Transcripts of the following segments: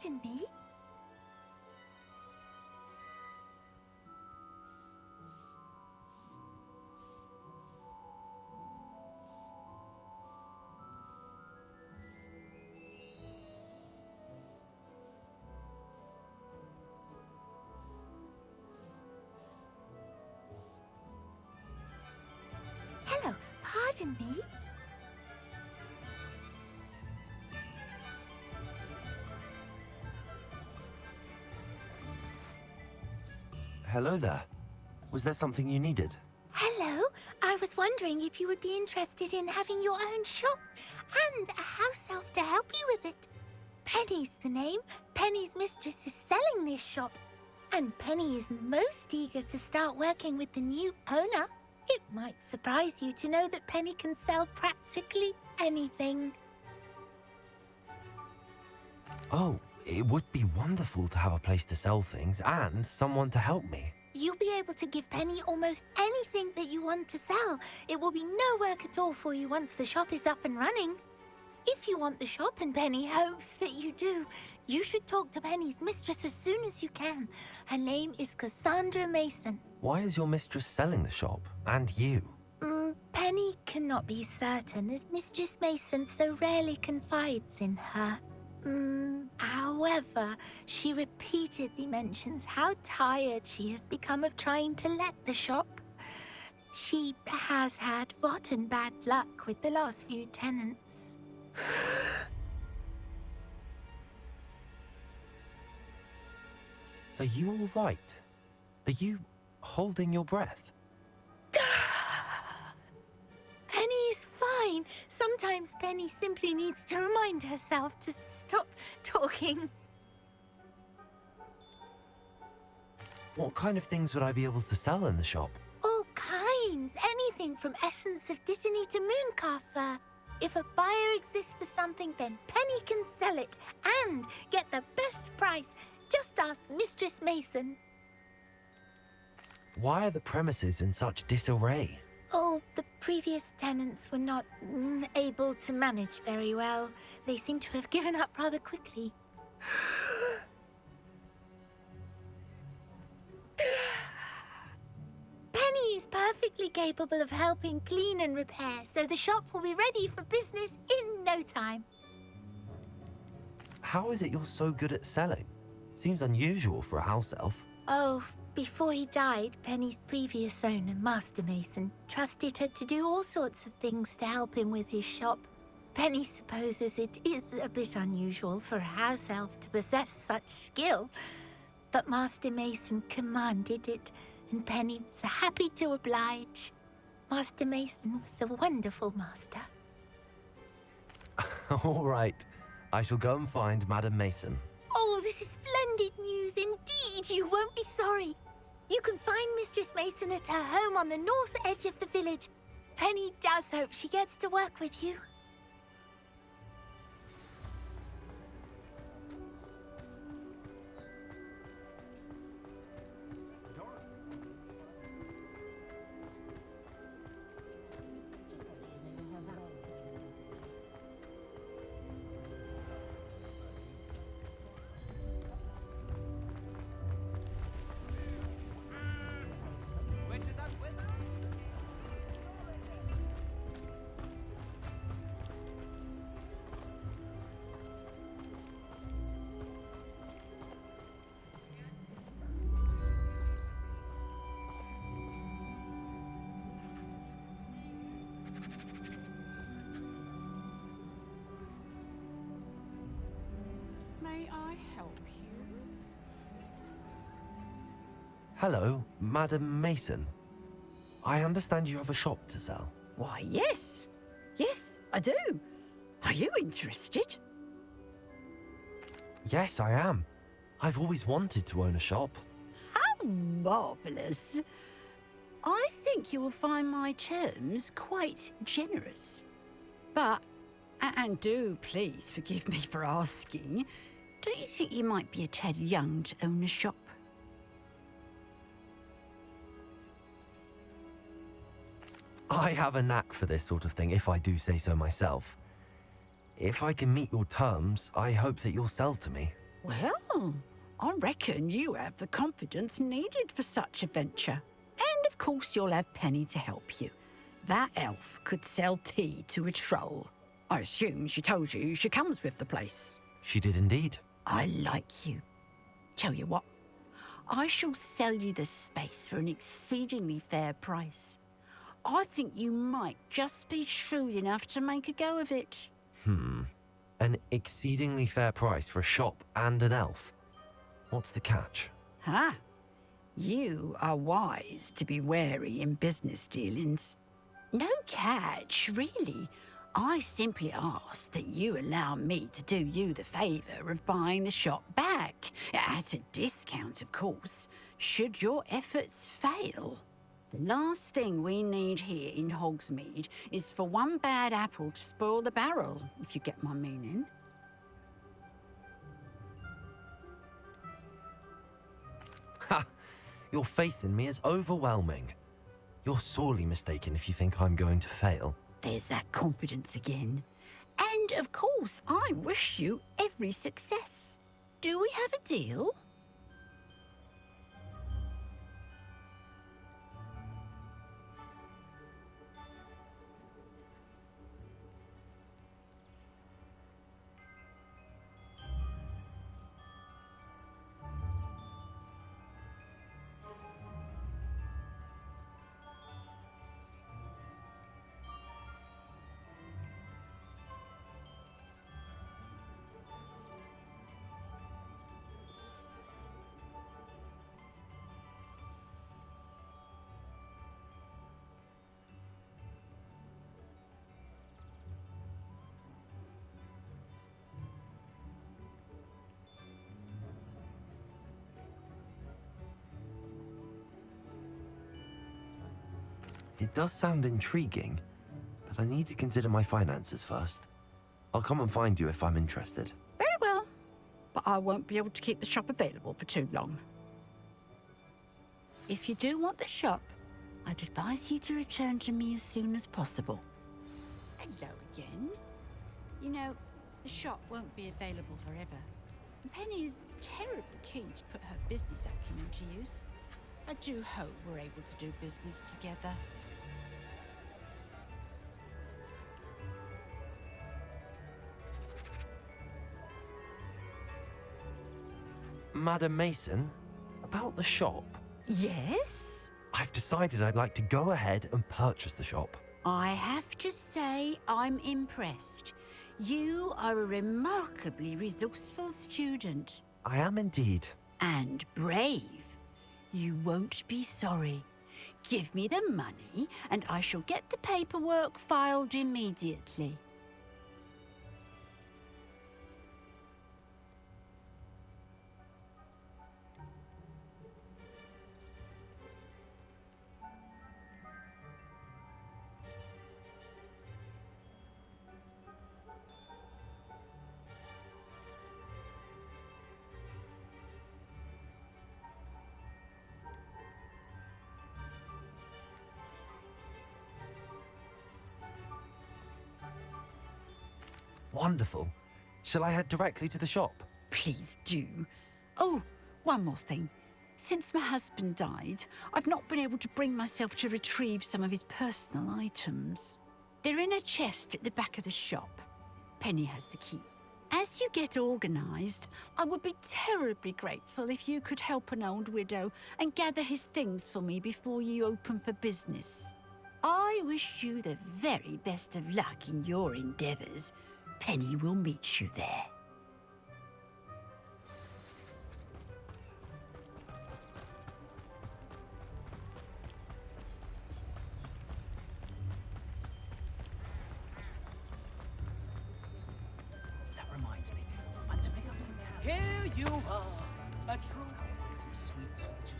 pardon me? Hello, pardon me? Hello there. Was there something you needed? Hello, I was wondering if you would be interested in having your own shop and a house elf to help you with it. Penny's the name. Penny's mistress is selling this shop, and Penny is most eager to start working with the new owner. It might surprise you to know that Penny can sell practically anything. Oh, it would be wonderful to have a place to sell things and someone to help me. You'll be able to give Penny almost anything that you want to sell. It will be no work at all for you once the shop is up and running. If you want the shop and Penny hopes that you do, you should talk to Penny's mistress as soon as you can. Her name is Cassandra Mason. Why is your mistress selling the shop? And you? Penny cannot be certain as Mistress Mason so rarely confides in her. However, she repeatedly mentions how tired she has become of trying to let the shop. She has had rotten bad luck with the last few tenants. Are you all right? Are you holding your breath? Penny's fine. Sometimes Penny simply needs to remind herself to stop talking. What kind of things would I be able to sell in the shop? All kinds. Anything from essence of Disney to mooncalf fur. If a buyer exists for something, then Penny can sell it and get the best price. Just ask Mistress Mason. Why are the premises in such disarray? Oh, the previous tenants were not able to manage very well. They seem to have given up rather quickly. Penny is perfectly capable of helping clean and repair, so the shop will be ready for business in no time. How is it you're so good at selling? Seems unusual for a house elf. Oh, before he died, Penny's previous owner, Master Mason, trusted her to do all sorts of things to help him with his shop. Penny supposes it is a bit unusual for a house elf to possess such skill, but Master Mason commanded it, and Penny was happy to oblige. Master Mason was a wonderful master. All right. I shall go and find Madam Mason. Oh, this is splendid news indeed. You won't be sorry. You can find Mistress Mason at her home on the north edge of the village. Penny does hope she gets to work with you. May I help you? Hello, Madam Mason. I understand you have a shop to sell. Why, yes. Yes, I do. Are you interested? Yes, I am. I've always wanted to own a shop. How marvellous. I think you will find my terms quite generous. But, and do please forgive me for asking, don't you think you might be a tad young to own a shop? I have a knack for this sort of thing, if I do say so myself. If I can meet your terms, I hope that you'll sell to me. Well, I reckon you have the confidence needed for such a venture. And of course you'll have Penny to help you. That elf could sell tea to a troll. I assume she told you she comes with the place. She did indeed. I like you. Tell you what, I shall sell you the space for an exceedingly fair price. I think you might just be shrewd enough to make a go of it. An exceedingly fair price for a shop and an elf. What's the catch? Ah, you are wise to be wary in business dealings. No catch, really. I simply ask that you allow me to do you the favour of buying the shop back, at a discount, of course, should your efforts fail. The last thing we need here in Hogsmeade is for one bad apple to spoil the barrel, if you get my meaning. Ha! Your faith in me is overwhelming. You're sorely mistaken if you think I'm going to fail. There's that confidence again. And of course, I wish you every success. Do we have a deal? It does sound intriguing, but I need to consider my finances first. I'll come and find you if I'm interested. Very well. But I won't be able to keep the shop available for too long. If you do want the shop, I'd advise you to return to me as soon as possible. Hello again. You know, the shop won't be available forever. And Penny is terribly keen to put her business acumen to use. I do hope we're able to do business together. Madam Mason, about the shop. Yes? I've decided I'd like to go ahead and purchase the shop. I have to say I'm impressed. You are a remarkably resourceful student. I am indeed. And brave. You won't be sorry. Give me the money and I shall get the paperwork filed immediately. Wonderful. Shall I head directly to the shop? Please do. Oh, one more thing. Since my husband died, I've not been able to bring myself to retrieve some of his personal items. They're in a chest at the back of the shop. Penny has the key. As you get organised, I would be terribly grateful if you could help an old widow and gather his things for me before you open for business. I wish you the very best of luck in your endeavours. Penny will meet you there. That reminds me. I need to pick up some carrots. Here you are. A true some sweet, sweet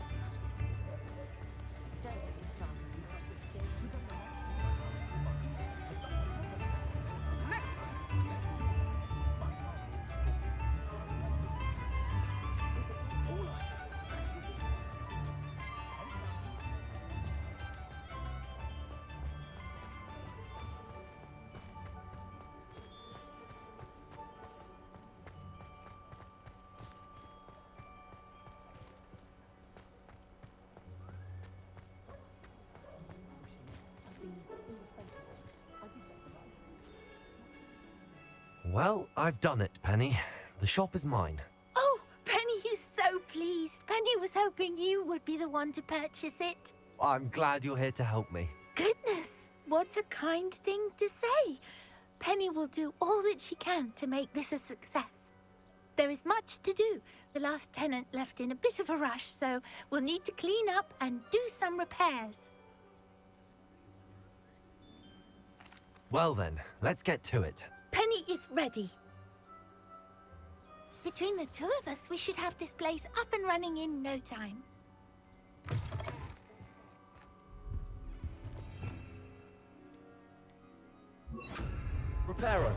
Well, I've done it, Penny. The shop is mine. Oh, Penny is so pleased. Penny was hoping you would be the one to purchase it. I'm glad you're here to help me. Goodness, what a kind thing to say. Penny will do all that she can to make this a success. There is much to do. The last tenant left in a bit of a rush, so we'll need to clean up and do some repairs. Well then, let's get to it. Penny is ready. Between the two of us, we should have this place up and running in no time. Reparo.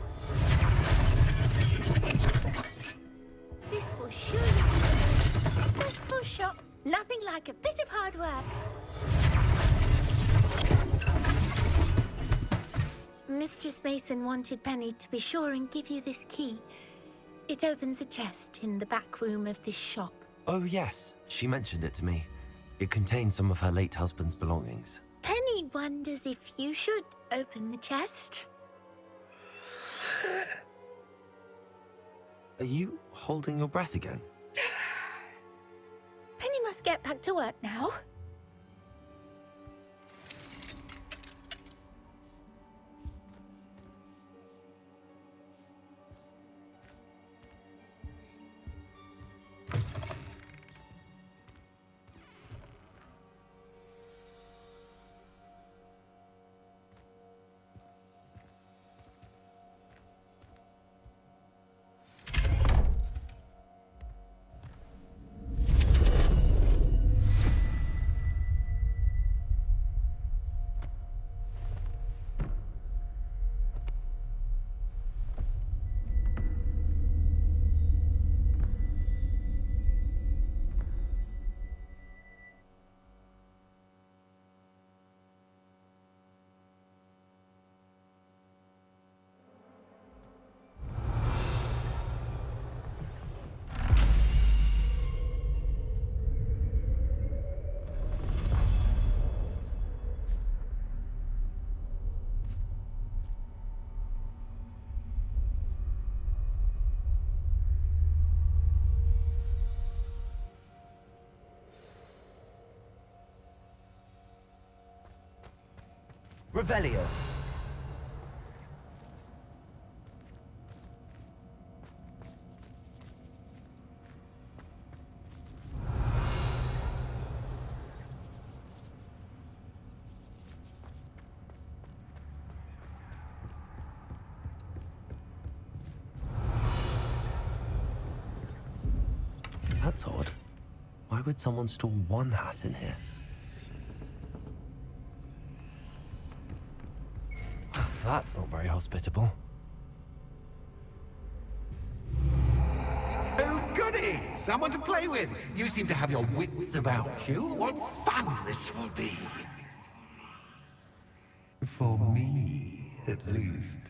This will surely be the most successful shop. Nothing like a bit of hard work. Mistress Mason wanted Penny to be sure and give you this key. It opens a chest in the back room of this shop. Oh yes, she mentioned it to me. It contains some of her late husband's belongings. Penny wonders if you should open the chest. Are you holding your breath again? Penny must get back to work now. Revelio. That's odd. Why would someone store one hat in here? That's not very hospitable. Oh, goody! Someone to play with. You seem to have your wits about you. What fun this will be. For me, at least.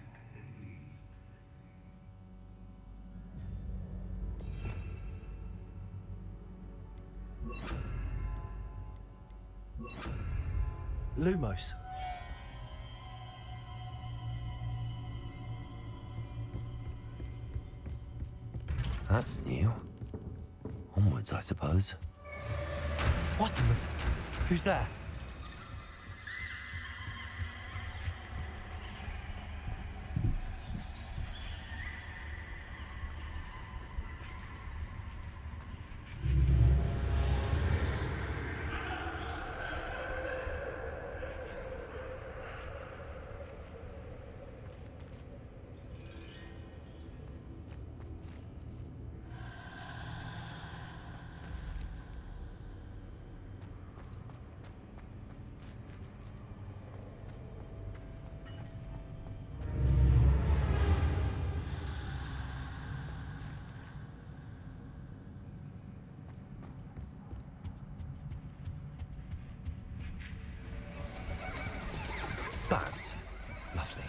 Lumos. That's new. Onwards, I suppose. What in the... Who's there? Bats. Lovely.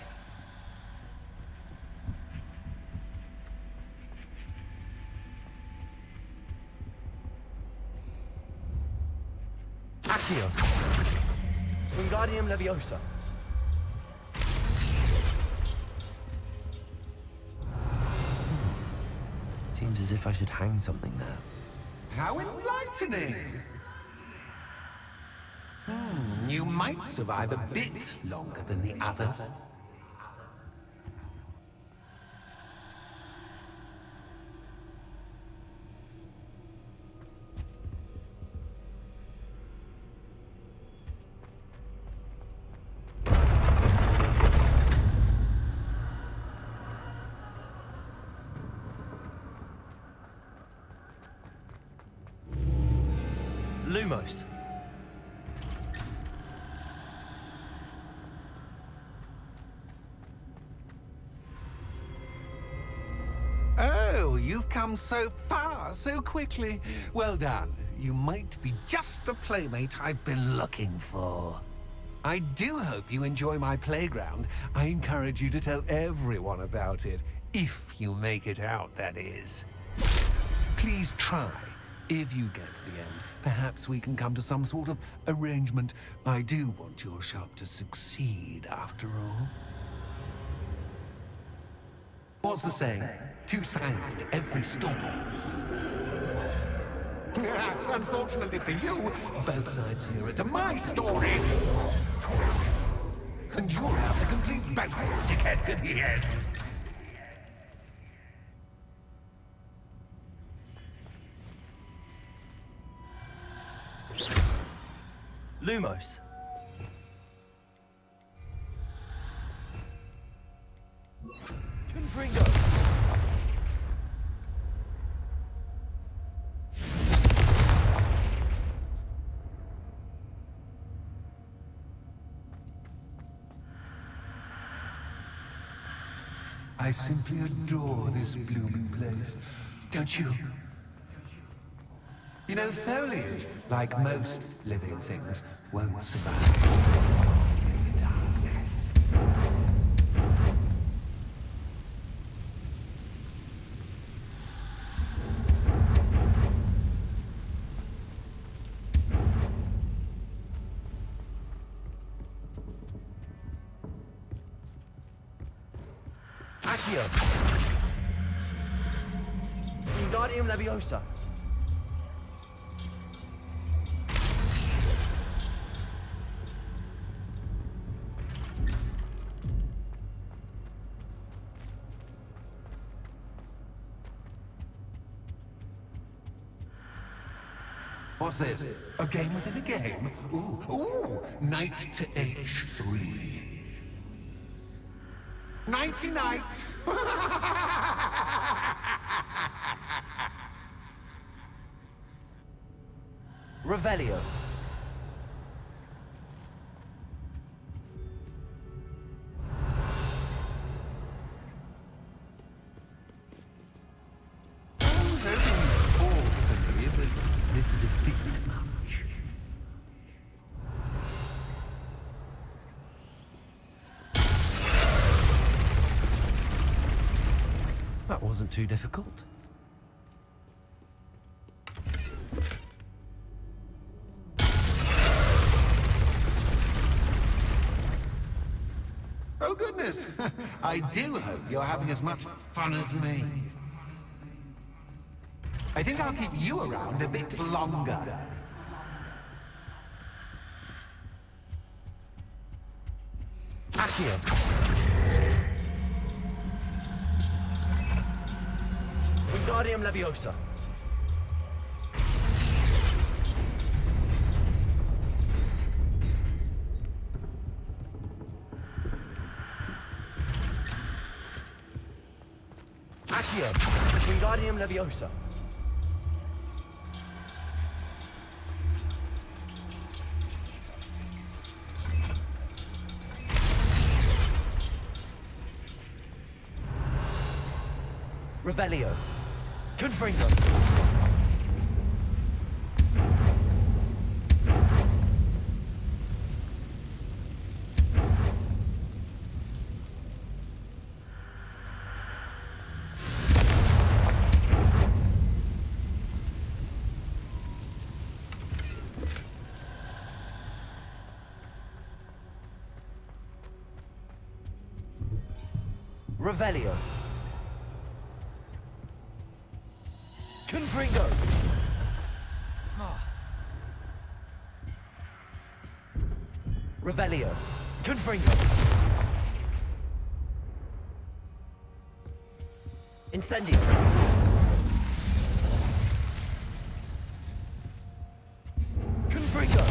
Accio. Wingardium Leviosa. Seems as if I should hang something there. How enlightening! You might survive a bit longer than the others. Lumos. Oh, you've come so far, so quickly. Well done. You might be just the playmate I've been looking for. I do hope you enjoy my playground. I encourage you to tell everyone about it. If you make it out, that is. Please try. If you get to the end, perhaps we can come to some sort of arrangement. I do want your shop to succeed, after all. What's the saying? Two sides to every story. Unfortunately for you, both sides here are to my story. And you'll have to complete both to get to the end. Lumos. Confringo. I simply adore this blooming place, don't you? You know, foliage, like most living things, won't survive in the darkness. Accio. Wingardium Leviosa. What's this? A game within a game? Ooh, knight to H3. Nighty-night! Revelio. This is a bit much. That wasn't too difficult. Oh goodness! I do hope you're having as much fun as me. I think I'll keep you around a bit longer. Accio. Wingardium Leviosa. Accio. Wingardium Leviosa. Revelio. Confringo. Revelio. Confringo! Revelio. Confringo. Incendio. Confringo.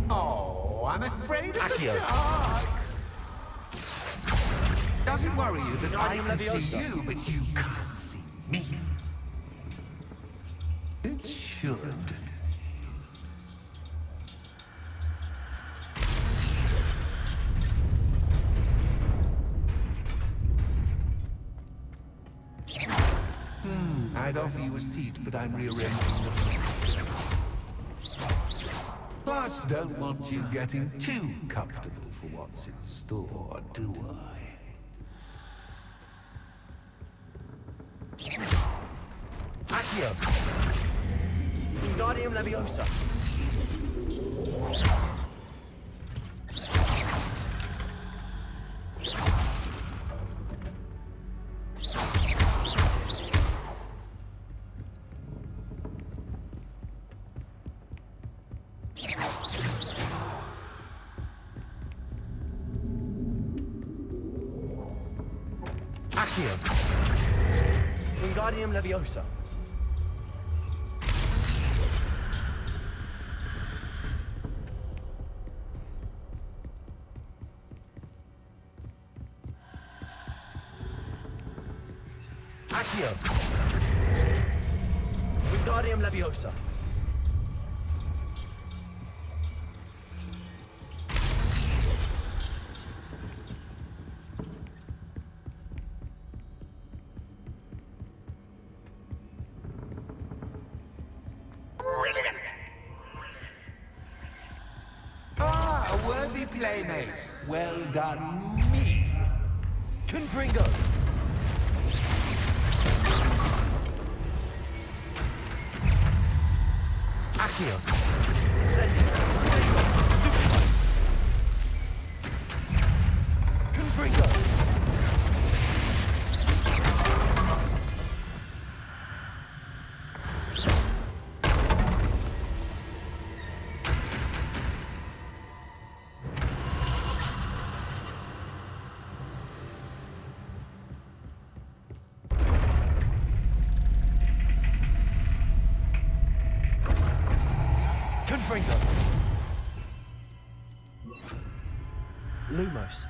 Oh, I'm afraid of the Accio. dark. Does it worry you that I Wingardium can see Leviosa. you, but you can't see me? It should. I'd offer you a seat, but I'm rearranging the floor. Plus, don't want you getting too comfortable for what's in store, do I? Accio. Wingardium Leviosa. Accio. Wingardium Leviosa. Accio. Wingardium Leviosa. Ah, a worthy playmate. Well done, me. Confringo. Accio. Incendio. Stupefy. Confringo. Confringo. Lumos.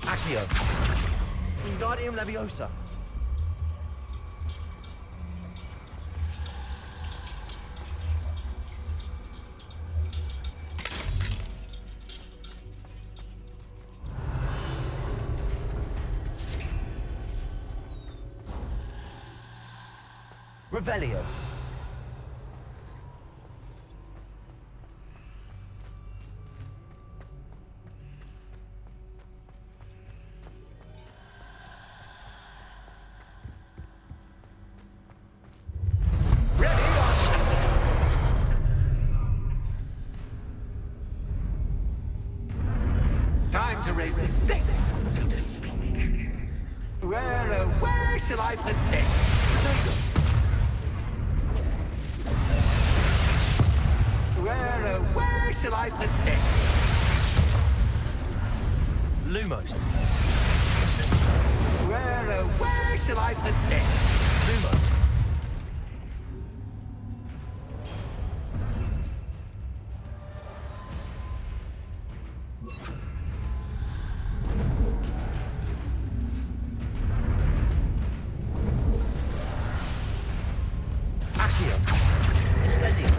Accio. Wingardium Leviosa. Revelio. Time to raise the stakes, so to speak. Where shall I put this? Where shall I put this? Lumos. Where shall I put this? Lumos. Accio. Incendio.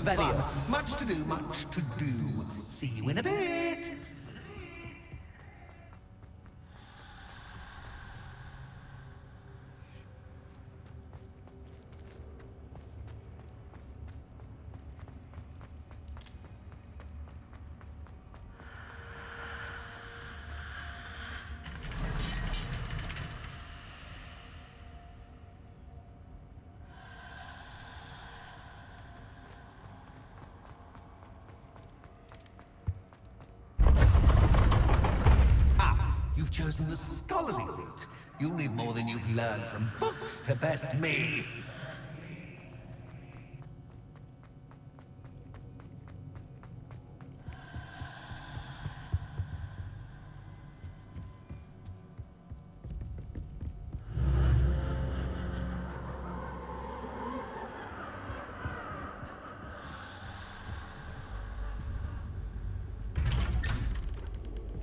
been Revelio. fun. Much to do, much to do. See you in a bit. You've chosen the scholarly route. You'll need more than you've learned from books to best me.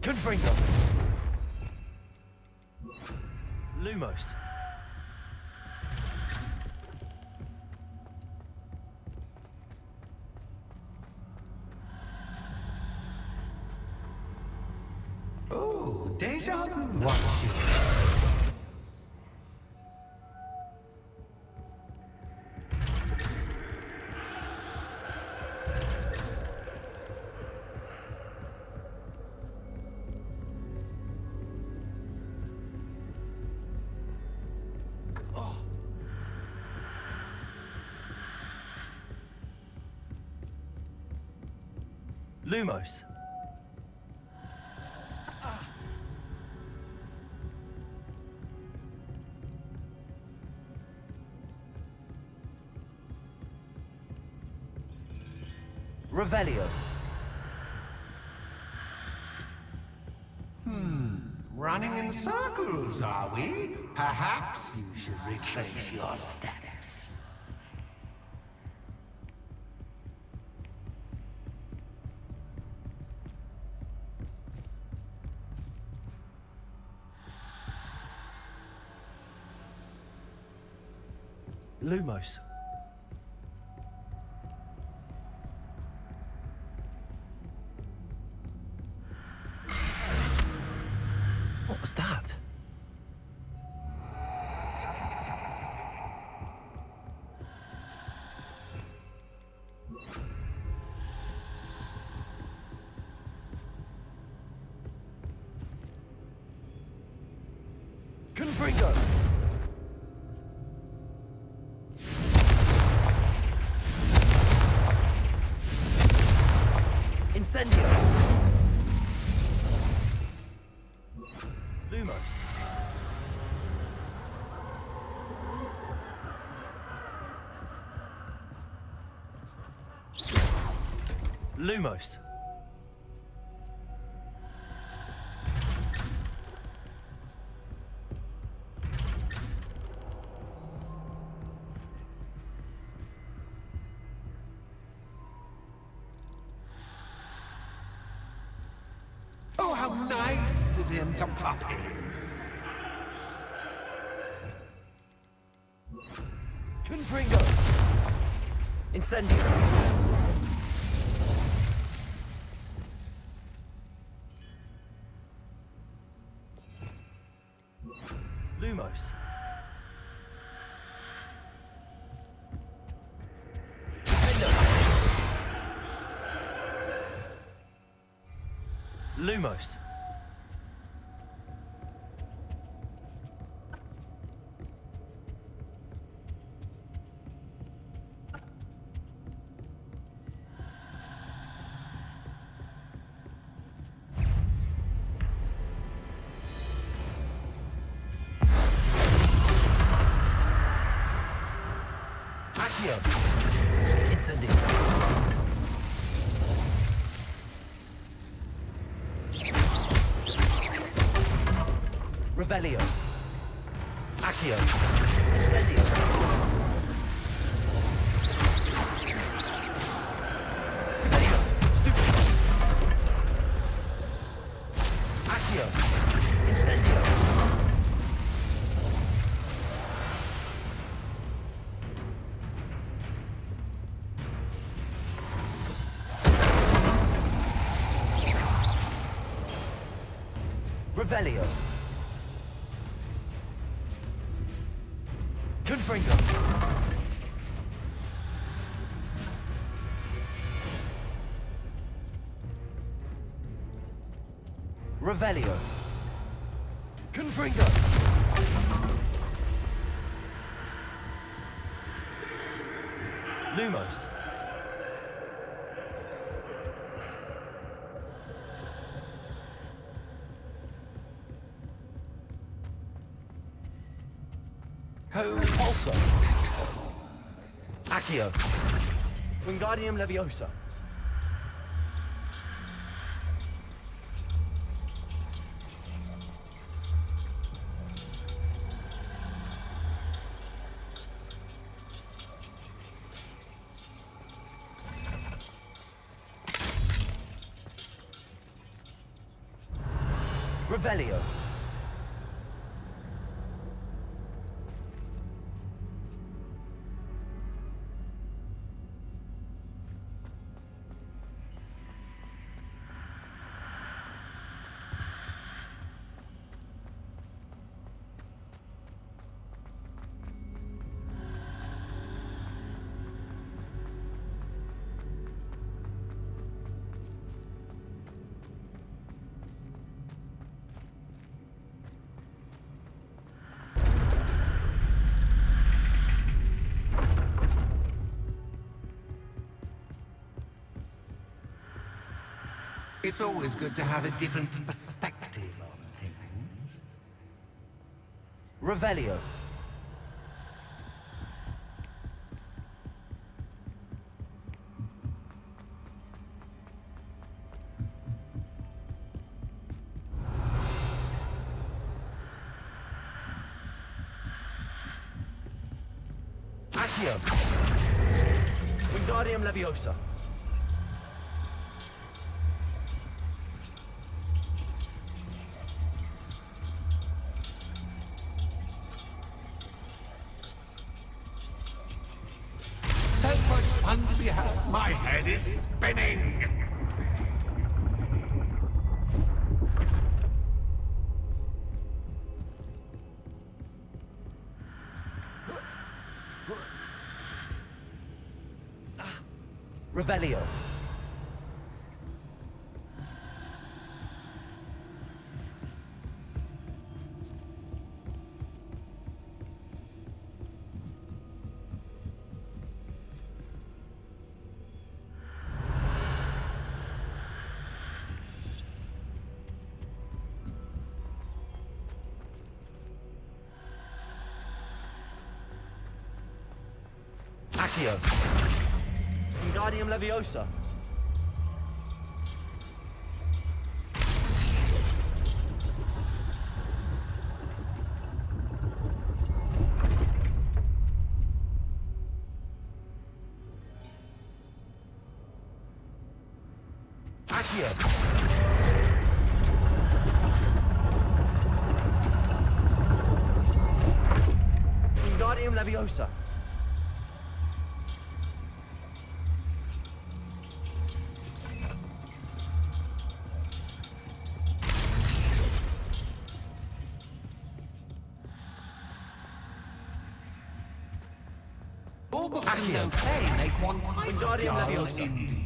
Confringo. Lumos. Oh, deja vu watching. Lumos. Revelio. Running in circles, are we? Perhaps you should retrace your steps. Lumos. What was that? Confringo. Incendio. Lumos. Lumos. Oh, how nice of him to pop in. Confringo. Incendio. Lumos. Lumos. Accio. Incendio. Revelio. Accio. Incendio. Revelio. Stupid. Accio. Incendio. Revelio. Confringo. Revelio. Confringo. Lumos. Pulso. Accio. Wingardium Leviosa. Revelio. It's always good to have a different perspective on things. Revelio. Accio. Wingardium Leviosa. So much fun to be had. My head is spinning. Revelio. Accio. Wingardium Leviosa. Accio. Wingardium Leviosa. All but okay make one Wingardium Leviosa. indeed.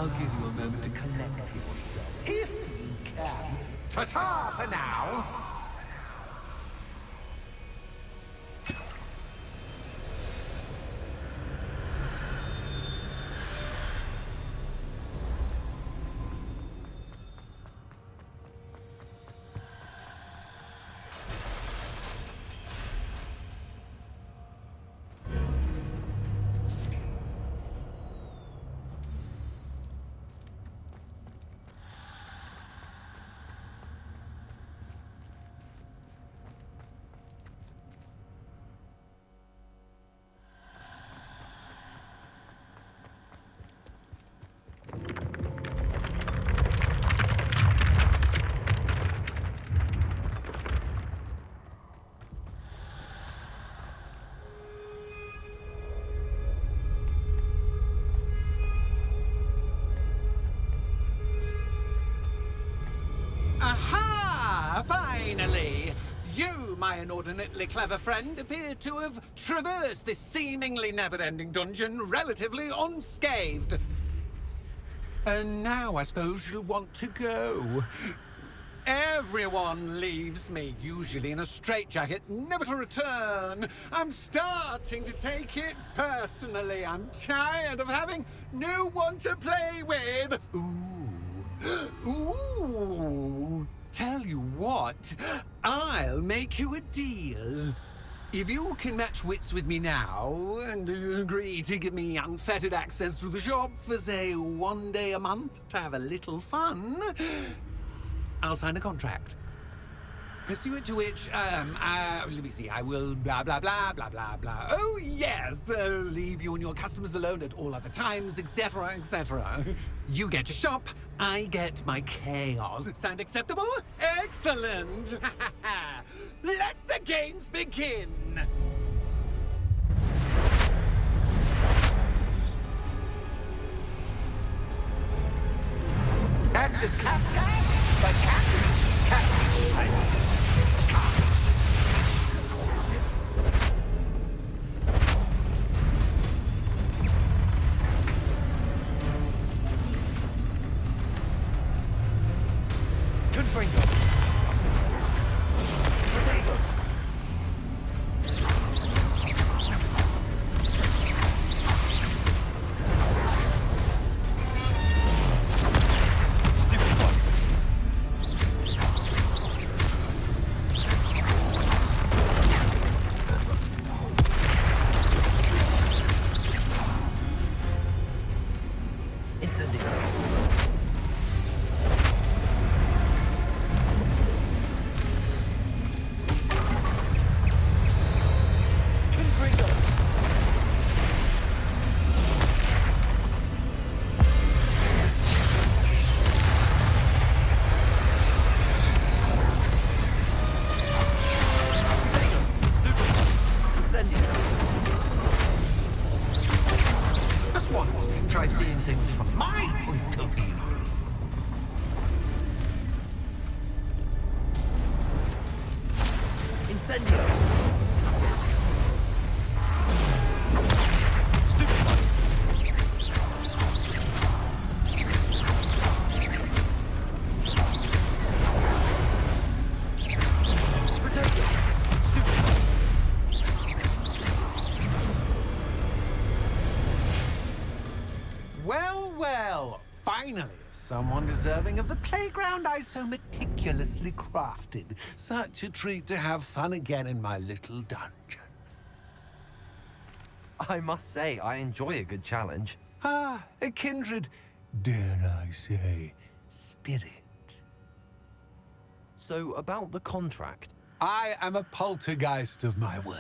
I'll give you a moment to collect yourself, if you can. Ta-ta for now! Aha! Finally! You, my inordinately clever friend, appear to have traversed this seemingly never-ending dungeon relatively unscathed. And now I suppose you'll want to go. Everyone leaves me, usually in a straitjacket, never to return. I'm starting to take it personally. I'm tired of having no one to play with. Ooh, tell you what, I'll make you a deal. If you can match wits with me now and agree to give me unfettered access to the shop for, say, 1 day a month to have a little fun, I'll sign a contract. Pursuant to which, let me see, I will blah, blah, blah, blah, blah, blah. Oh, yes, leave you and your customers alone at all other times, etc., etc. You get your shop, I get my chaos. Sound acceptable? Excellent! Let the games begin! That's just cat guy, but cat. Confringo. Potato. Stupid bug. Incendio. Just once, try seeing things from my point of view. Incendio. Stupid bug. Potato. Stupid bug. Well, finally, someone deserving of the playground I so meticulously crafted. Such a treat to have fun again in my little dungeon. I must say, I enjoy a good challenge. Ah, a kindred, dare I say, spirit. So, about the contract. I am a poltergeist of my word.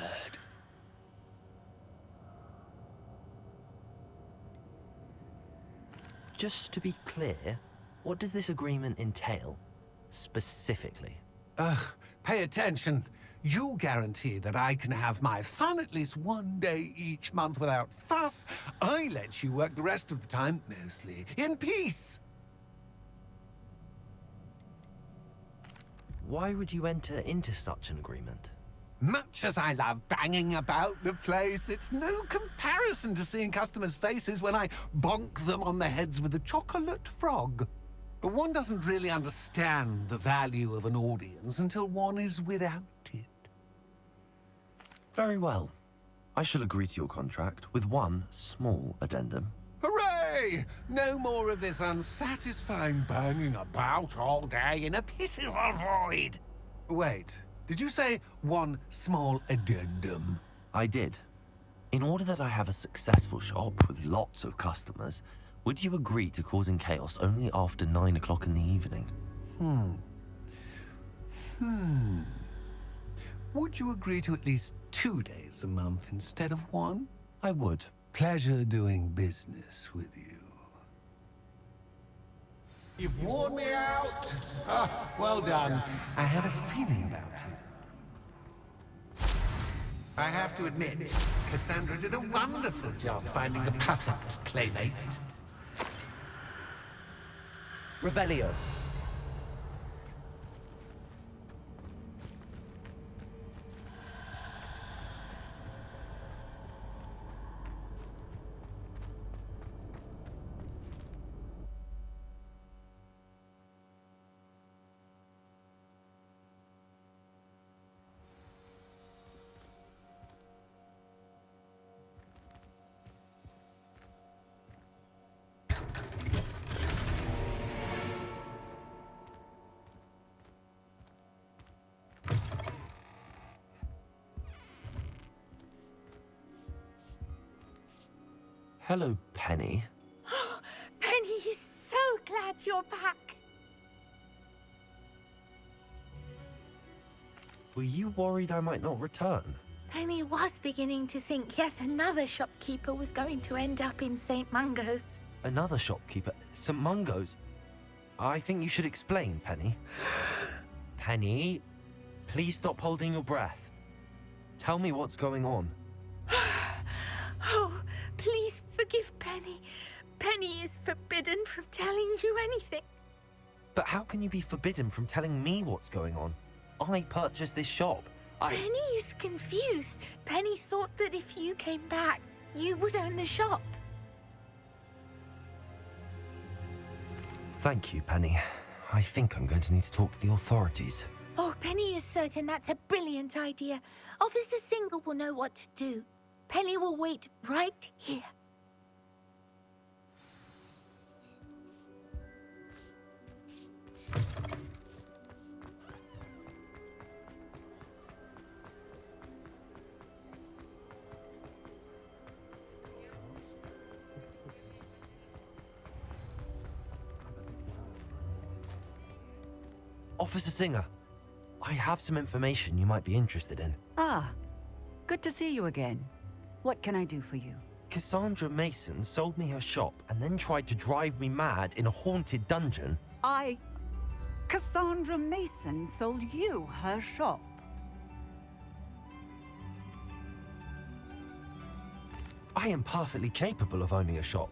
Just to be clear, what does this agreement entail, specifically? Pay attention. You guarantee that I can have my fun at least 1 day each month without fuss. I let you work the rest of the time, mostly in peace. Why would you enter into such an agreement? Much as I love banging about the place, it's no comparison to seeing customers' faces when I bonk them on the heads with a chocolate frog. One doesn't really understand the value of an audience until one is without it. Very well. I shall agree to your contract with one small addendum. Hooray! No more of this unsatisfying banging about all day in a pitiful void. Wait, did you say one small addendum? I did. In order that I have a successful shop with lots of customers, would you agree to causing chaos only after 9 o'clock in the evening? Would you agree to at least 2 days a month instead of one? I would. Pleasure doing business with you. You've worn me out. Ah, well done. I had a feeling about you. I have to admit, Cassandra did a wonderful job finding the perfect playmate. Revelio. Hello, Penny. Penny is so glad you're back. Were you worried I might not return? Penny was beginning to think yet another shopkeeper was going to end up in St. Mungo's. Another shopkeeper? St. Mungo's? I think you should explain, Penny. Penny, please stop holding your breath. Tell me what's going on. Oh, please forgive Penny. Penny is forbidden from telling you anything. But how can you be forbidden from telling me what's going on? I purchased this shop. Penny is confused. Penny thought that if you came back, you would own the shop. Thank you, Penny. I think I'm going to need to talk to the authorities. Oh, Penny is certain that's a brilliant idea. Officer Singer will know what to do. Penny will wait right here. Officer Singer, I have some information you might be interested in. Ah, good to see you again. What can I do for you? Cassandra Mason sold me her shop and then tried to drive me mad in a haunted dungeon. Cassandra Mason sold you her shop. I am perfectly capable of owning a shop.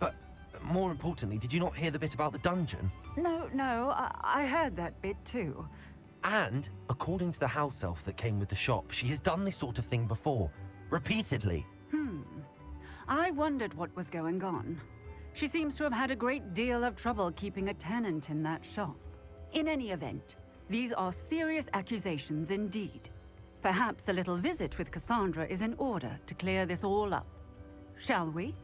But more importantly, did you not hear the bit about the dungeon? No, I heard that bit too. And, according to the house elf that came with the shop, she has done this sort of thing before. Repeatedly. I wondered what was going on. She seems to have had a great deal of trouble keeping a tenant in that shop. In any event, these are serious accusations indeed. Perhaps a little visit with Cassandra is in order to clear this all up. Shall we?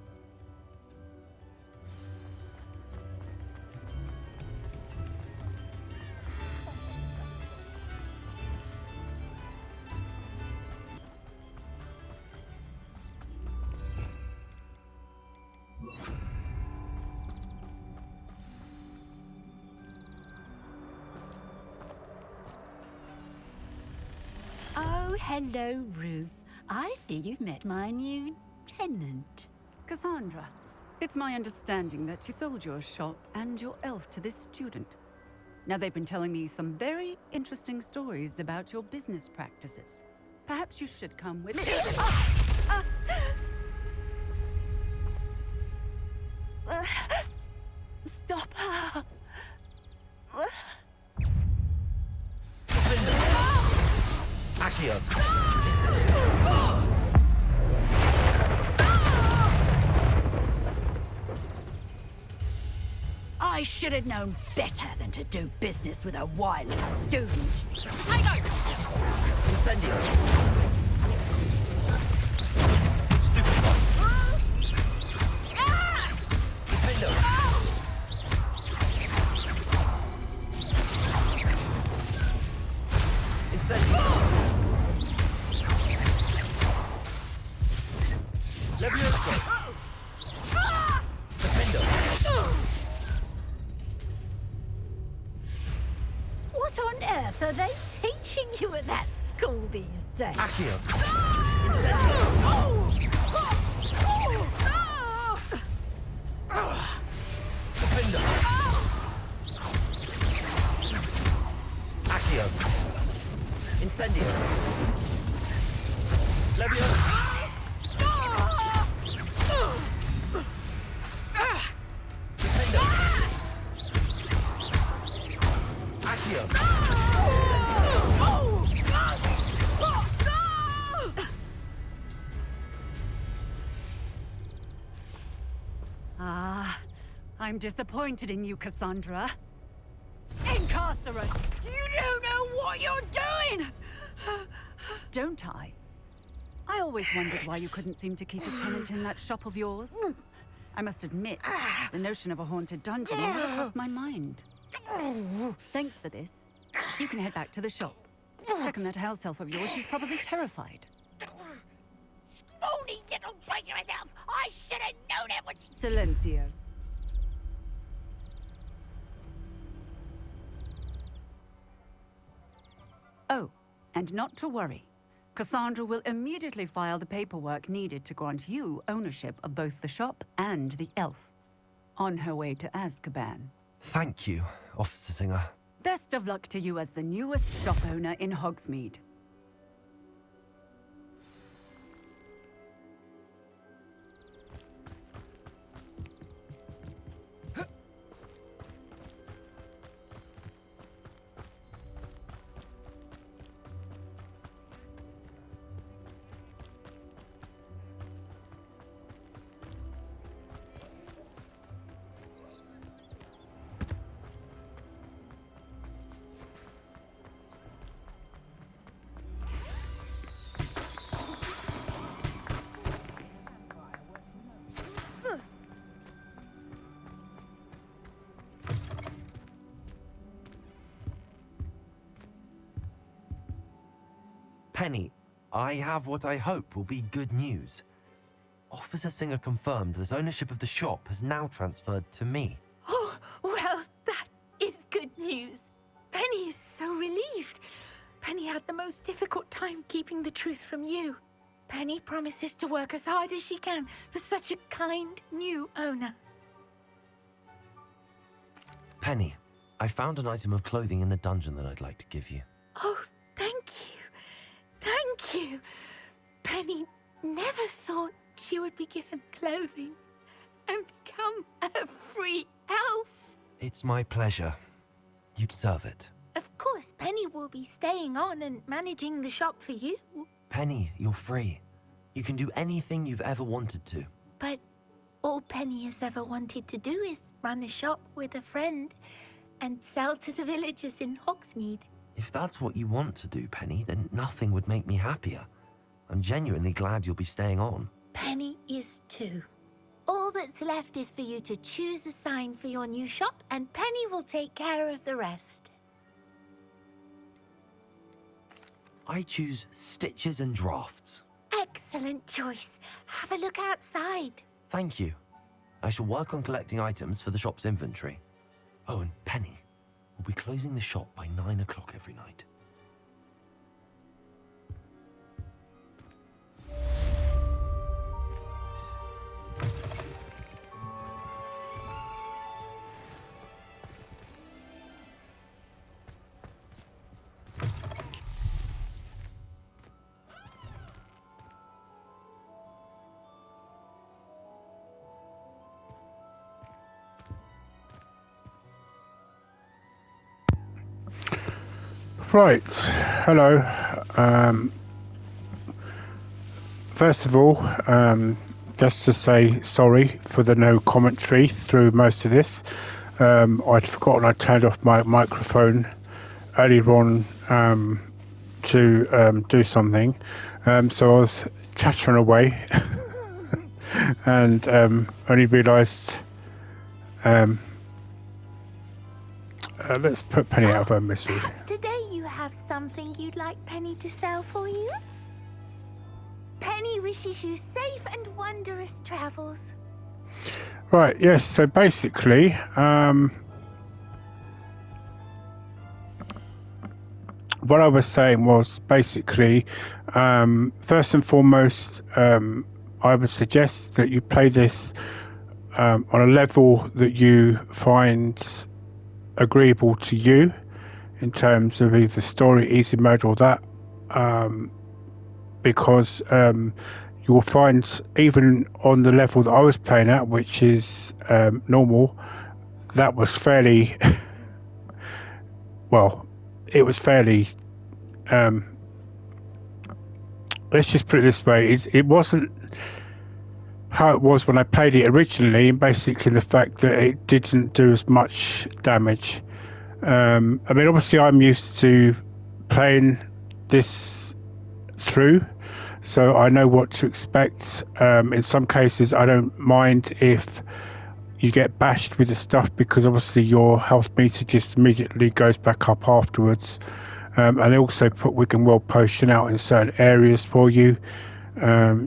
Oh, hello, Ruth. I see you've met my new tenant. Cassandra, it's my understanding that you sold your shop and your elf to this student. Now, they've been telling me some very interesting stories about your business practices. Perhaps you should come with me. Stop her. I Accio. Incendio. I should have known better than to do business with a wireless student. Incendio. Stupefy. Defendo. Incendio. Levioso. Defendo. What on earth are they teaching you at that school these days? Accio. Incendio. Defendo. Accio. Incendio. Levioso. Defendo. Accio. I'm disappointed in you, Cassandra. Incarcerate! You don't know what you're doing! Don't I? I always wondered why you couldn't seem to keep a tenant in that shop of yours. I must admit, the notion of a haunted dungeon never crossed my mind. Thanks for this. You can head back to the shop. Second that house elf of yours, she's probably terrified. Scrawny little traitor herself! I should have known it was... Silencio. Oh, and not to worry. Cassandra will immediately file the paperwork needed to grant you ownership of both the shop and the elf. On her way to Azkaban. Thank you, Officer Singer. Best of luck to you as the newest shop owner in Hogsmeade. Penny, I have what I hope will be good news. Officer Singer confirmed that ownership of the shop has now transferred to me. Oh, well, that is good news. Penny is so relieved. Penny had the most difficult time keeping the truth from you. Penny promises to work as hard as she can for such a kind new owner. Penny, I found an item of clothing in the dungeon that I'd like to give you. Oh, thank you. Thank you. Penny never thought she would be given clothing and become a free elf. It's my pleasure. You deserve it. Of course, Penny will be staying on and managing the shop for you. Penny, you're free. You can do anything you've ever wanted to. But all Penny has ever wanted to do is run a shop with a friend and sell to the villagers in Hogsmeade. If that's what you want to do, Penny, then nothing would make me happier. I'm genuinely glad you'll be staying on. Penny is too. All that's left is for you to choose a sign for your new shop, and Penny will take care of the rest. I choose stitches and drafts. Excellent choice. Have a look outside. Thank you. I shall work on collecting items for the shop's inventory. Oh, and Penny, we'll be closing the shop by 9 o'clock every night. Right, hello. First of all, just to say sorry for the no commentary through most of this. I'd forgotten I turned off my microphone earlier on to do something. So I was chattering away and only realised let's put Penny out of her misery. Perhaps today you have something you'd like Penny to sell for you? Penny wishes you safe and wondrous travels. Right, yes, so basically, what I was saying was basically, first and foremost, I would suggest that you play this on a level that you find agreeable to you in terms of either story, easy mode or that, because you will find even on the level that I was playing at, which is normal, that was fairly well, it was fairly let's just put it this way, it wasn't how it was when I played it originally, and basically the fact that it didn't do as much damage. I mean, obviously I'm used to playing this through, so I know what to expect. In some cases I don't mind if you get bashed with the stuff, because obviously your health meter just immediately goes back up afterwards. And they also put Wigan World Potion out in certain areas for you,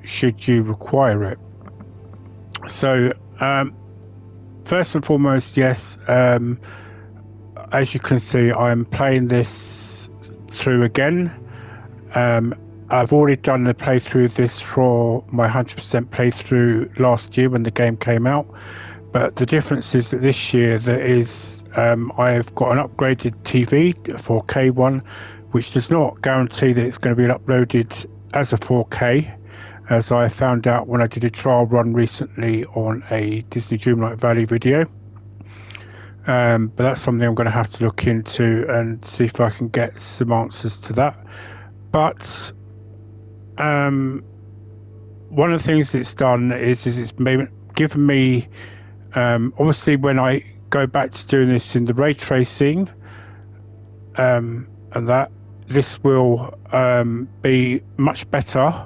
should you require it. So first and foremost, yes, as you can see, I'm playing this through again. I've already done the playthrough of this for my 100% playthrough last year when the game came out, but the difference is that this year I've got an upgraded TV, a 4K one, which does not guarantee that it's going to be uploaded as a 4K, as I found out when I did a trial run recently on a Disney Dreamlight Valley video. But that's something I'm going to have to look into and see if I can get some answers to that. But one of the things it's done is it's given me, obviously when I go back to doing this in the ray tracing, and that this will be much better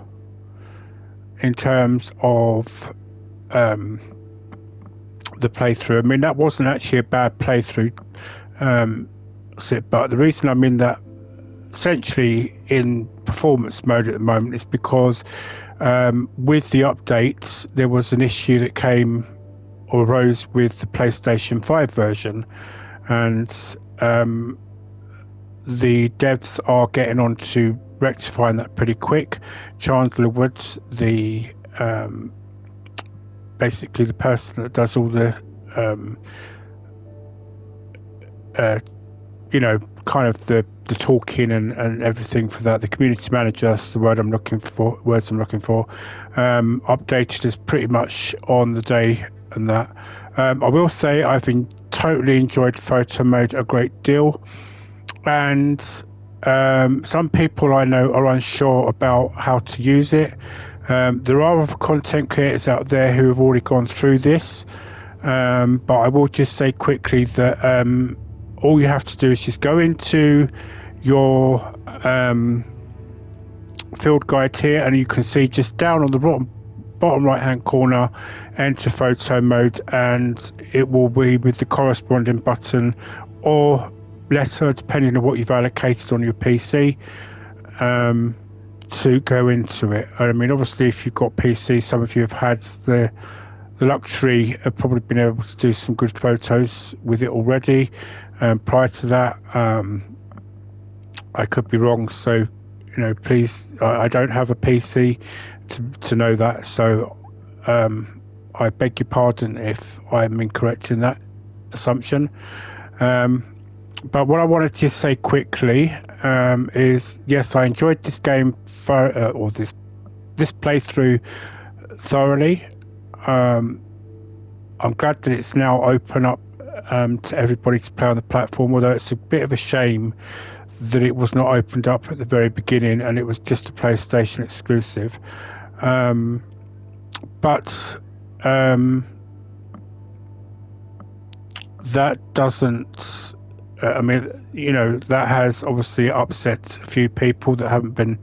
in terms of the playthrough. I mean, that wasn't actually a bad playthrough, but the reason I'm in that essentially in performance mode at the moment is because with the updates there was an issue that came or arose with the PlayStation 5 version, and the devs are getting on to rectifying that pretty quick. Chandler Woods, the basically the person that does all the kind of the talking and everything for that, the community manager, that's the words I'm looking for, updated us pretty much on the day. And that I will say I've totally enjoyed photo mode a great deal, and some people I know are unsure about how to use it. There are other content creators out there who have already gone through this, but I will just say quickly that all you have to do is just go into your field guide here, and you can see just down on the bottom right hand corner, enter photo mode, and it will be with the corresponding button or letter depending on what you've allocated on your PC to go into it. I mean, obviously if you've got PC, some of you have had the luxury of probably been able to do some good photos with it already. Prior to that, I could be wrong, so please, I don't have a PC to know that, so I beg your pardon if I'm incorrect in that assumption. But what I wanted to say quickly is, yes, I enjoyed this game or this playthrough thoroughly. I'm glad that it's now open up to everybody to play on the platform, although it's a bit of a shame that it was not opened up at the very beginning and it was just a PlayStation exclusive. But that doesn't, I mean, you know, that has obviously upset a few people that haven't been,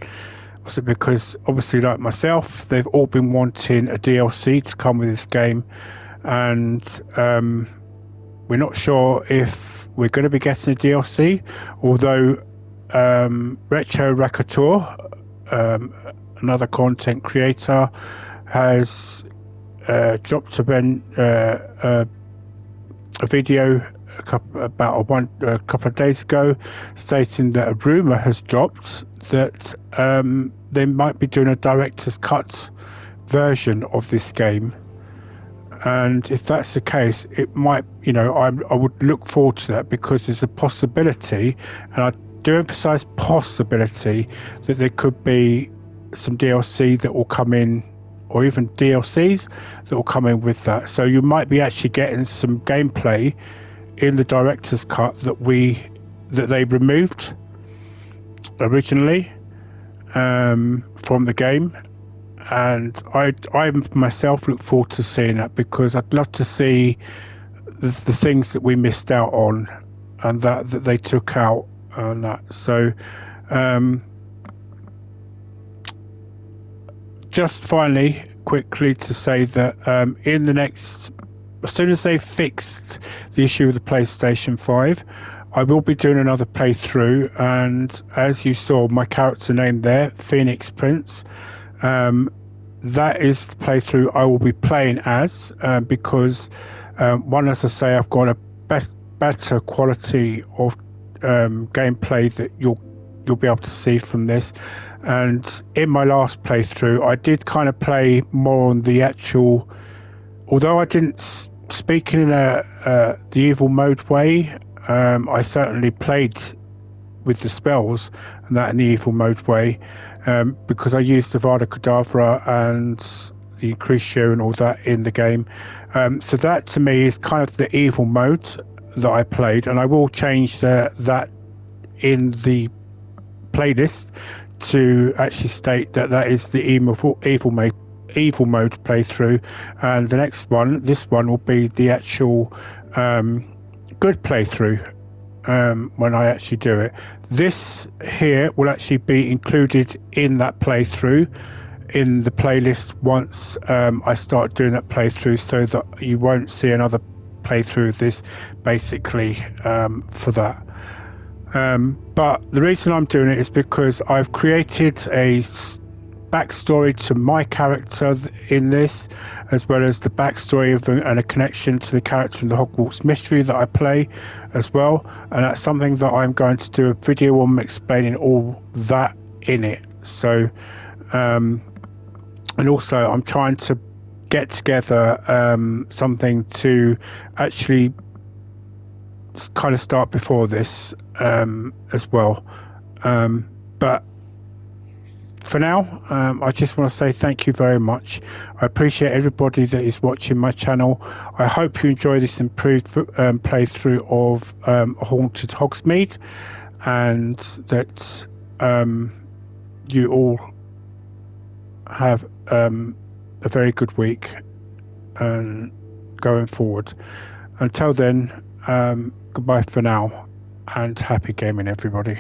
because obviously, like myself, they've all been wanting a DLC to come with this game, and we're not sure if we're going to be getting a DLC, although Retro Rakator, another content creator, has dropped a video a couple of days ago, stating that a rumor has dropped that they might be doing a director's cut version of this game. And if that's the case, it might, you know, I would look forward to that, because there's a possibility, and I do emphasize possibility, that there could be some DLC that will come in, or even DLCs that will come in with that. So you might be actually getting some gameplay in the director's cut that they removed originally from the game. And I myself look forward to seeing that, because I'd love to see the things that we missed out on and that they took out on that. So just finally, quickly to say that in the next, as soon as they've fixed the issue with the PlayStation 5, I will be doing another playthrough. And as you saw, my character name there, Phoenix Prince, that is the playthrough I will be playing as, because one, as I say, I've got a better quality of gameplay that you'll be able to see from this. And in my last playthrough, I did kind of play more on the actual, although I didn't speak in the evil mode way, I certainly played with the spells and that in the evil mode way, because I used the Vada Kedavra and the Crucio and all that in the game. So that to me is kind of the evil mode that I played, and I will change that in the playlist to actually state that is the evil mode playthrough, and the next one, this one, will be the actual good playthrough when I actually do it. This here will actually be included in that playthrough in the playlist once I start doing that playthrough, so that you won't see another playthrough of this basically for that. But the reason I'm doing it is because I've created a backstory to my character in this, as well as the backstory and a connection to the character in the Hogwarts mystery that I play as well. And that's something that I'm going to do a video on, explaining all that in it. So, and also I'm trying to get together something to actually kind of start before this as well. But for now, I just want to say thank you very much. I appreciate everybody that is watching my channel. I hope you enjoy this improved playthrough of Haunted Hogsmeade, and that you all have a very good week going forward. Until then, goodbye for now, and happy gaming, everybody.